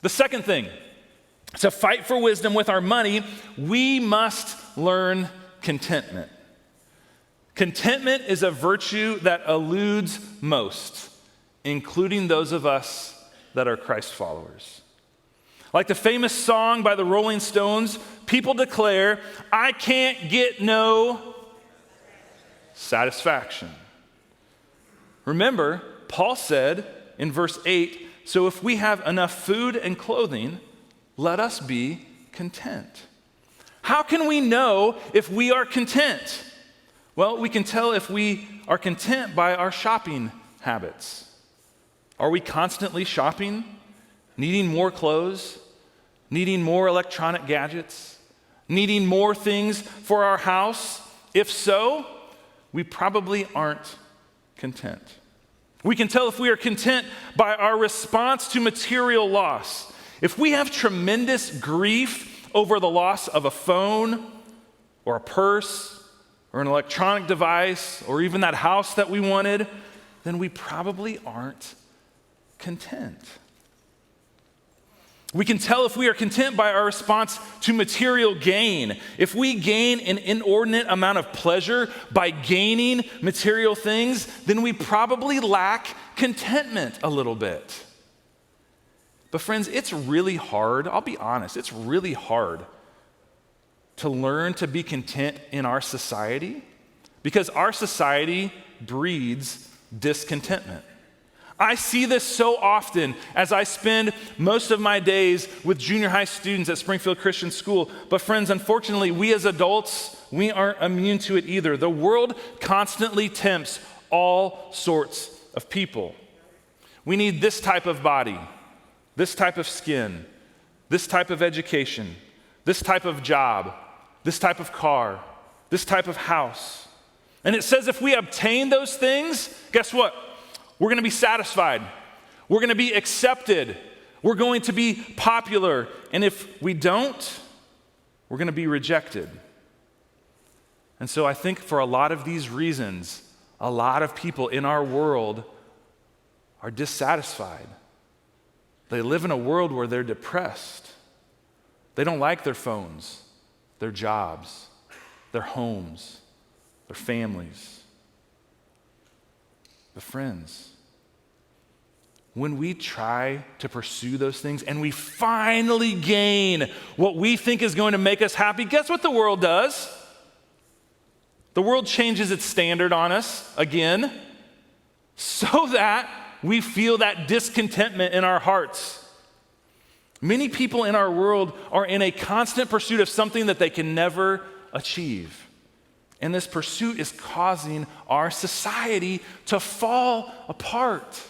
The second thing, to fight for wisdom with our money, we must learn contentment. Contentment is a virtue that eludes most, including those of us that are Christ followers. Like the famous song by the Rolling Stones, people declare, "I can't get no satisfaction." Remember, Paul said in verse 8, "So if we have enough food and clothing, let us be content." How can we know if we are content? Well, we can tell if we are content by our shopping habits. Are we constantly shopping, needing more clothes, needing more electronic gadgets, needing more things for our house? If so, we probably aren't content. We can tell if we are content by our response to material loss. If we have tremendous grief over the loss of a phone or a purse or an electronic device or even that house that we wanted, then we probably aren't content. We can tell if we are content by our response to material gain. If we gain an inordinate amount of pleasure by gaining material things, then we probably lack contentment a little bit. But friends, it's really hard, I'll be honest, it's really hard to learn to be content in our society because our society breeds discontentment. I see this so often as I spend most of my days with junior high students at Springfield Christian School. But friends, unfortunately, we as adults, we aren't immune to it either. The world constantly tempts all sorts of people. We need this type of body, this type of skin, this type of education, this type of job, this type of car, this type of house. And it says if we obtain those things, guess what? We're going to be satisfied. We're going to be accepted. We're going to be popular. And if we don't, we're going to be rejected. And so I think for a lot of these reasons, a lot of people in our world are dissatisfied. They live in a world where they're depressed. They don't like their phones, their jobs, their homes, their families. But friends, when we try to pursue those things and we finally gain what we think is going to make us happy, guess what the world does? The world changes its standard on us again so that we feel that discontentment in our hearts. Many people in our world are in a constant pursuit of something that they can never achieve. And this pursuit is causing our society to fall apart.